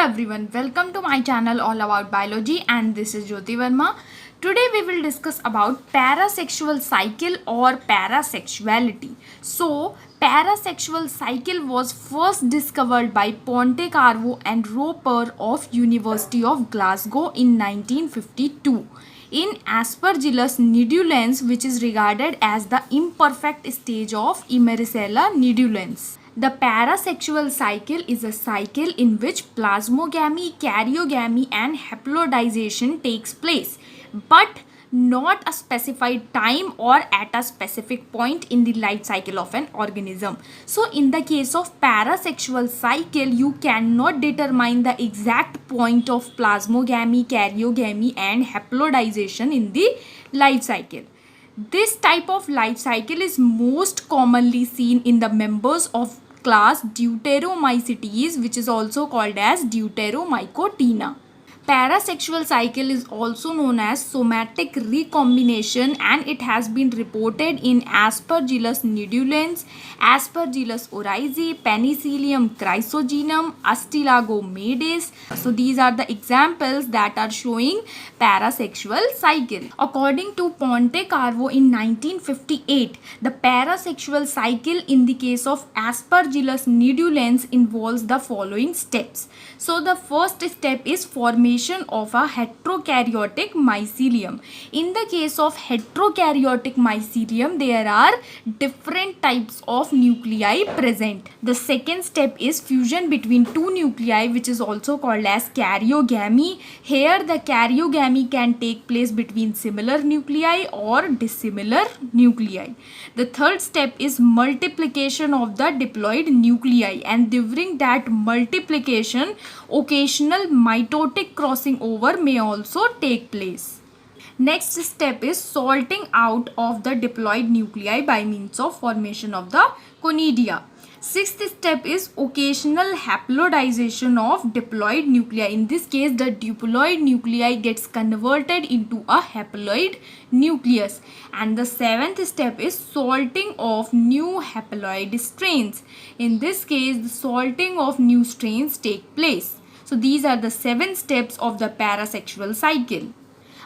everyone, welcome to my channel all about biology and this is Jyoti Verma. Today we will discuss about parasexual cycle or parasexuality. So, parasexual cycle was first discovered by Ponte-Carvo and Roper of University of Glasgow in 1952 in Aspergillus nidulans, which is regarded as the imperfect stage of Emerisella nidulans. The parasexual cycle is a cycle in which plasmogamy, karyogamy and haplodization takes place, but not a specified time or at a specific point in the life cycle of an organism. So in the case of parasexual cycle, you cannot determine the exact point of plasmogamy, karyogamy and haplodization in the life cycle. This type of life cycle is most commonly seen in the members of class Deuteromycetes, which is also called as Deuteromycotina. Parasexual cycle is also known as somatic recombination and it has been reported in Aspergillus nidulans, Aspergillus oryzae, Penicillium chrysogenum, Astylagomedes. So these are the examples that are showing parasexual cycle. According to Ponte-Carvo in 1958, the parasexual cycle in the case of Aspergillus nidulans involves the following steps. So the first step is formation of a heterokaryotic mycelium. In the case of heterokaryotic mycelium, there are different types of nuclei present. The second step is fusion between two nuclei, which is also called as karyogamy. Here the karyogamy can take place between similar nuclei or dissimilar nuclei. The third step is multiplication of the diploid nuclei, and during that multiplication, occasional mitotic crossing over may also take place. Next step is sorting out of the diploid nuclei by means of formation of the conidia. Sixth step is occasional haplodization of diploid nuclei. In this case, the diploid nuclei gets converted into a haploid nucleus. And the seventh step is salting of new haploid strains. In this case, the salting of new strains take place. So these are the 7 steps of the parasexual cycle.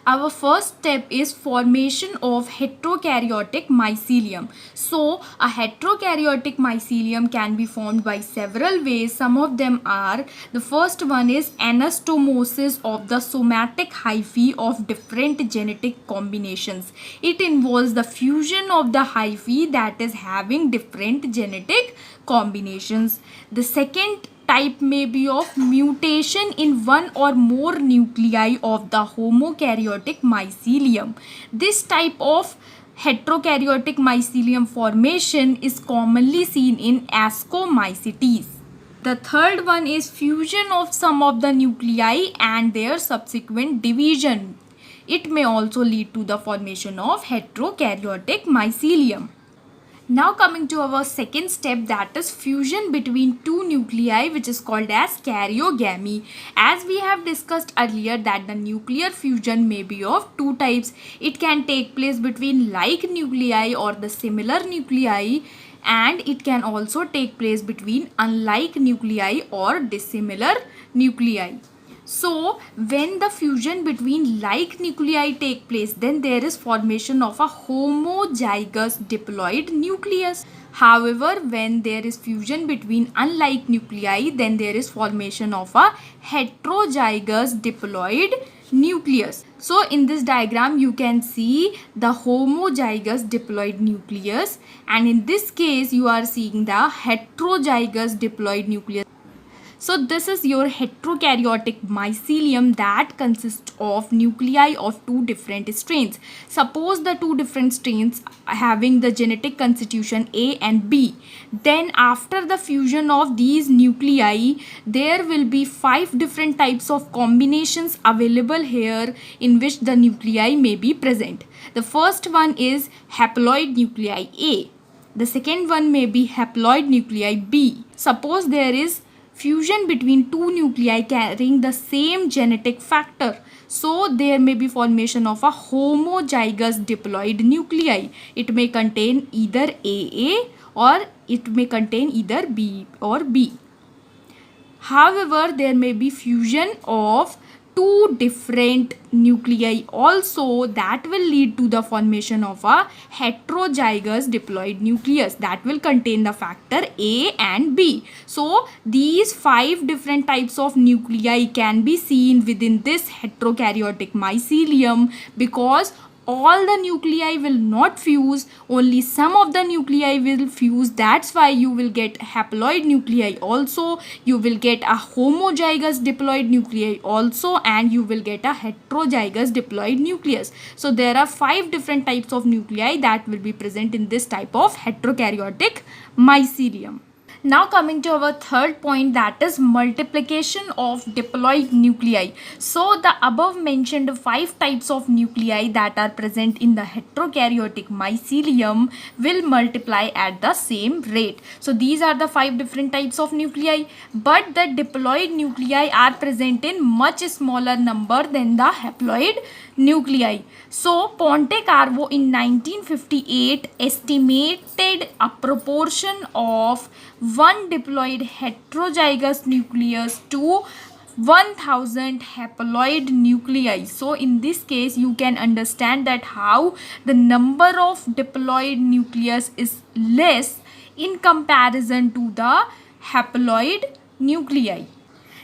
Our first step is formation of heterokaryotic mycelium. So a heterokaryotic mycelium can be formed by several ways. Some of them are, the first one is anastomosis of the somatic hyphae of different genetic combinations. It involves the fusion of the hyphae that is having different genetic combinations. The second type may be of mutation in one or more nuclei of the homokaryotic mycelium. This type of heterokaryotic mycelium formation is commonly seen in Ascomycetes. The third one is fusion of some of the nuclei and their subsequent division. It may also lead to the formation of heterokaryotic mycelium. Now coming to our second step, that is fusion between two nuclei, which is called as karyogamy. As we have discussed earlier that the nuclear fusion may be of two types. It can take place between like nuclei or the similar nuclei, and it can also take place between unlike nuclei or dissimilar nuclei. So when the fusion between like nuclei take place, then there is formation of a homozygous diploid nucleus. However, when there is fusion between unlike nuclei, then there is formation of a heterozygous diploid nucleus. So in this diagram you can see the homozygous diploid nucleus, and in this case you are seeing the heterozygous diploid nucleus. So this is your heterokaryotic mycelium that consists of nuclei of two different strains. Suppose the two different strains having the genetic constitution A and B. Then after the fusion of these nuclei, there will be 5 different types of combinations available here in which the nuclei may be present. The first one is haploid nuclei A. The second one may be haploid nuclei B. Suppose there is fusion between two nuclei carrying the same genetic factor. So there may be formation of a homozygous diploid nuclei. It may contain either AA or it may contain either B or B. However, there may be fusion of two different nuclei also that will lead to the formation of a heterozygous diploid nucleus that will contain the factor A and B. So these 5 different types of nuclei can be seen within this heterokaryotic mycelium, because all the nuclei will not fuse, only some of the nuclei will fuse. That's why you will get haploid nuclei also, you will get a homozygous diploid nuclei also, and you will get a heterozygous diploid nucleus. So there are 5 different types of nuclei that will be present in this type of heterokaryotic mycelium. Now coming to our third point, that is multiplication of diploid nuclei. So the above mentioned 5 types of nuclei that are present in the heterokaryotic mycelium will multiply at the same rate. So these are the 5 different types of nuclei, but the diploid nuclei are present in much smaller number than the haploid nuclei. So Ponte-Carvo in 1958 estimated a proportion of one diploid heterozygous nucleus to 1000 haploid nuclei. So in this case you can understand that how the number of diploid nucleus is less in comparison to the haploid nuclei.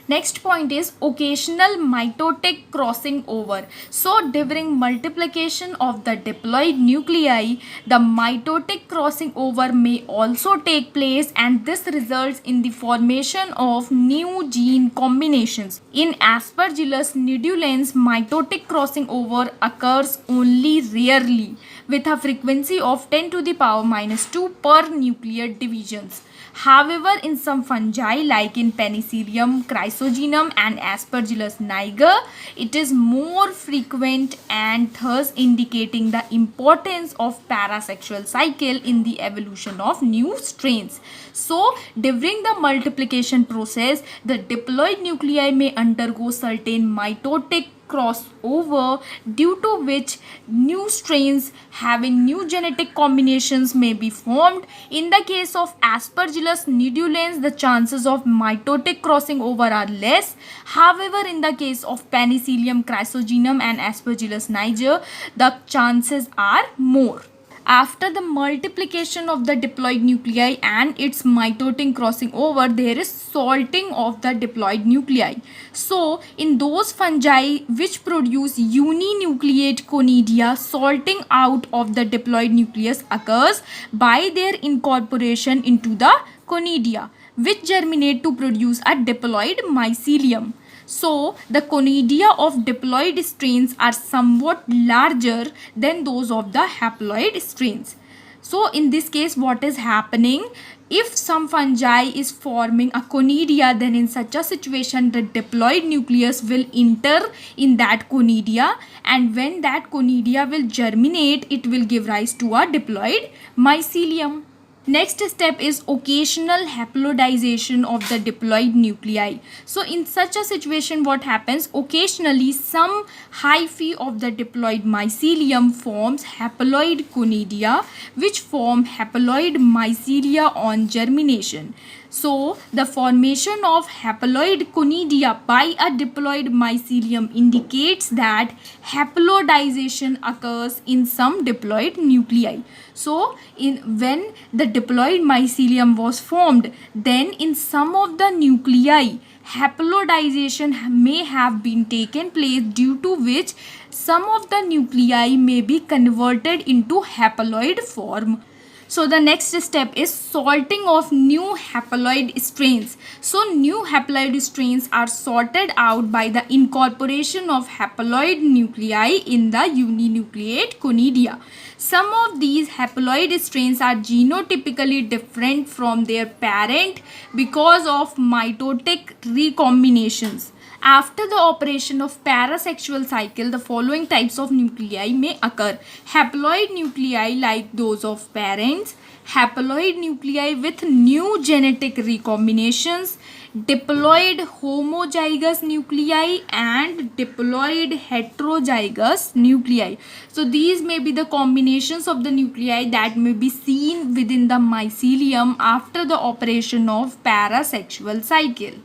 Next point is occasional mitotic crossing over. So during multiplication of the diploid nuclei, the mitotic crossing over may also take place, and this results in the formation of new gene combinations. In Aspergillus nidulans, mitotic crossing over occurs only rarely, with a frequency of 10 to the power minus 2 per nuclear divisions. However, in some fungi like in Penicillium, Chrysogenum and Aspergillus niger, it is more frequent, and thus indicating the importance of parasexual cycle in the evolution of new strains. So, during the multiplication process, the diploid nuclei may undergo certain mitotic crossover, due to which new strains having new genetic combinations may be formed. In the case of Aspergillus nidulans, the chances of mitotic crossing over are less. However, in the case of Penicillium, Chrysogenum and Aspergillus niger, the chances are more. After the multiplication of the diploid nuclei and its mitotic crossing over, there is salting of the diploid nuclei. So, in those fungi which produce uninucleate conidia, salting out of the diploid nucleus occurs by their incorporation into the conidia, which germinate to produce a diploid mycelium. So, the conidia of diploid strains are somewhat larger than those of the haploid strains. So, in this case, what is happening? If some fungi is forming a conidia, then in such a situation, the diploid nucleus will enter in that conidia, and when that conidia will germinate, it will give rise to a diploid mycelium. Next step is occasional haplodization of the diploid nuclei. So in such a situation, what happens? Occasionally some hyphae of the diploid mycelium forms haploid conidia, which form haploid mycelia on germination. So the formation of haploid conidia by a diploid mycelium indicates that haplodization occurs in some diploid nuclei. So when the diploid mycelium was formed, then in some of the nuclei haplodization may have been taken place, due to which some of the nuclei may be converted into haploid form. So the next step is sorting of new haploid strains. So new haploid strains are sorted out by the incorporation of haploid nuclei in the uninucleate conidia. Some of these haploid strains are genotypically different from their parent because of mitotic recombinations. After the operation of parasexual cycle, the following types of nuclei may occur. Haploid nuclei like those of parents, haploid nuclei with new genetic recombinations, diploid homozygous nuclei and diploid heterozygous nuclei. So these may be the combinations of the nuclei that may be seen within the mycelium after the operation of parasexual cycle.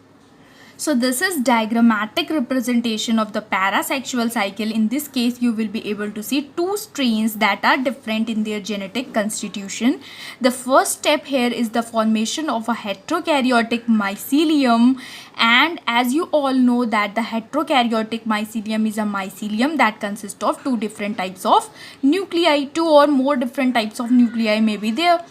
So this is diagrammatic representation of the parasexual cycle. In this case, you will be able to see two strains that are different in their genetic constitution. The first step here is the formation of a heterokaryotic mycelium, and as you all know that the heterokaryotic mycelium is a mycelium that consists of two different types of nuclei. Two or more different types of nuclei may be there.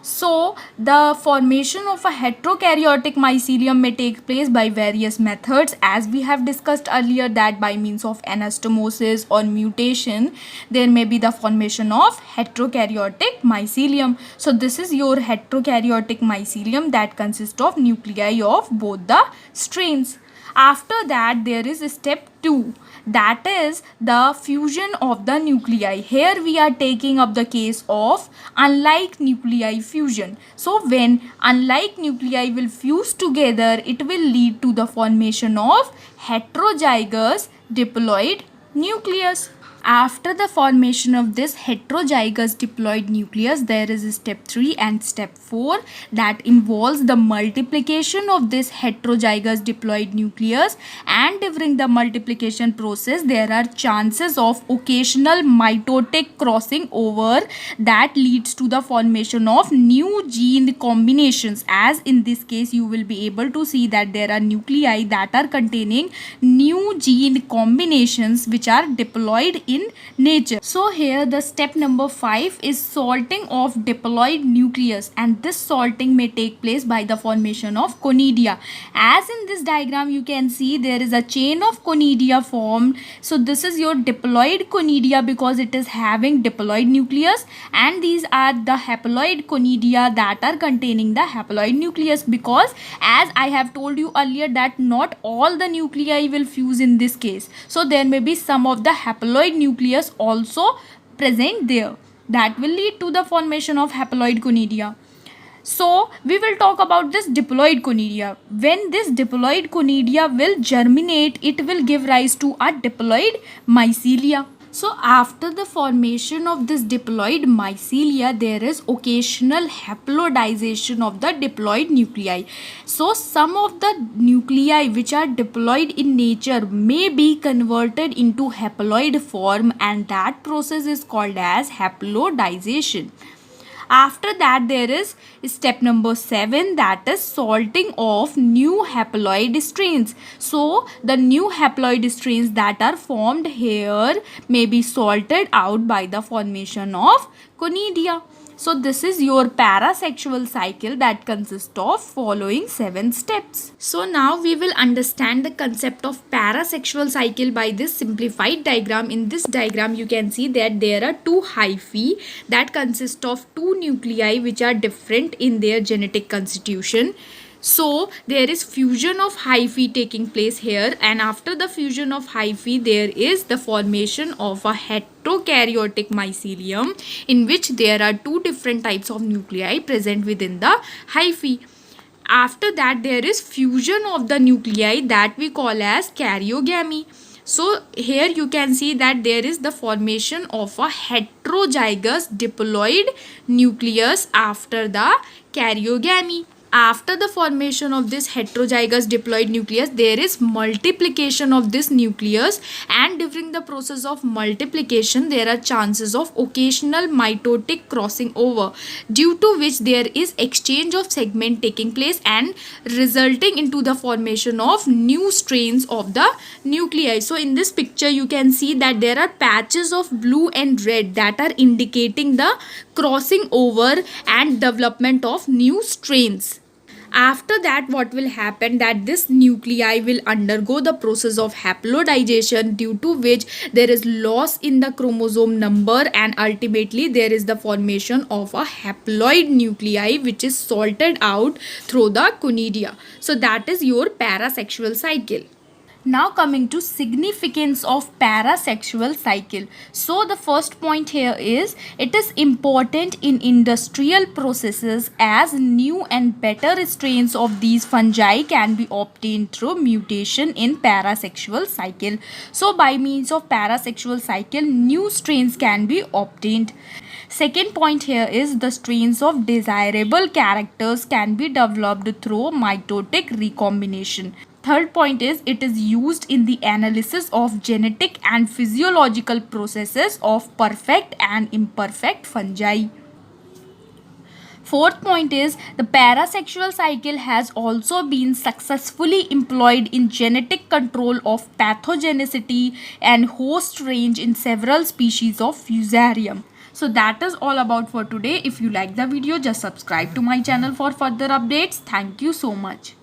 So the formation of a heterokaryotic mycelium may take place by various methods, as we have discussed earlier, that by means of anastomosis or mutation there may be the formation of heterokaryotic mycelium. So this is your heterokaryotic mycelium that consists of nuclei of both the strains. After that, there is step 2, that is the fusion of the nuclei. Here we are taking up the case of unlike nuclei fusion. So when unlike nuclei will fuse together, it will lead to the formation of heterozygous diploid nucleus. After the formation of this heterozygous diploid nucleus, there is step 3 and step 4 that involves the multiplication of this heterozygous diploid nucleus, and during the multiplication process there are chances of occasional mitotic crossing over that leads to the formation of new gene combinations. As in this case, you will be able to see that there are nuclei that are containing new gene combinations which are diploid in nature. So here the step number 5 is salting of diploid nucleus, and this salting may take place by the formation of conidia. As in this diagram you can see there is a chain of conidia formed. So this is your diploid conidia because it is having diploid nucleus, and these are the haploid conidia that are containing the haploid nucleus, because as I have told you earlier that not all the nuclei will fuse in this case. So there may be some of the haploid nucleus also present there that will lead to the formation of haploid conidia. So we will talk about this diploid conidia. When this diploid conidia will germinate, it will give rise to a diploid mycelia. So after the formation of this diploid mycelia, there is occasional haplodization of the diploid nuclei. So some of the nuclei which are diploid in nature may be converted into haploid form, and that process is called as haplodization. After that, there is step number 7, that is salting of new haploid strains. So the new haploid strains that are formed here may be salted out by the formation of conidia. So this is your parasexual cycle that consists of following 7 steps. So now we will understand the concept of parasexual cycle by this simplified diagram. In this diagram you can see that there are two hyphae that consist of two nuclei which are different in their genetic constitution. So there is fusion of hyphae taking place here, and after the fusion of hyphae there is the formation of a heterokaryotic mycelium in which there are two different types of nuclei present within the hyphae. After that there is fusion of the nuclei that we call as karyogamy. So here you can see that there is the formation of a heterozygous diploid nucleus after the karyogamy. After the formation of this heterozygous diploid nucleus, there is multiplication of this nucleus, and during the process of multiplication there are chances of occasional mitotic crossing over, due to which there is exchange of segment taking place and resulting into the formation of new strains of the nuclei. So in this picture you can see that there are patches of blue and red that are indicating the crossing over and development of new strains. After that, what will happen that this nuclei will undergo the process of haplodization, due to which there is loss in the chromosome number, and ultimately there is the formation of a haploid nuclei which is salted out through the conidia. So that is your parasexual cycle. Now coming to significance of parasexual cycle. So the first point here is it is important in industrial processes, as new and better strains of these fungi can be obtained through mutation in parasexual cycle. So by means of parasexual cycle, new strains can be obtained. Second point here is the strains of desirable characters can be developed through mitotic recombination. Third point is it is used in the analysis of genetic and physiological processes of perfect and imperfect fungi. Fourth point is the parasexual cycle has also been successfully employed in genetic control of pathogenicity and host range in several species of Fusarium. So that is all about for today. If you like the video, just subscribe to my channel for further updates. Thank you so much.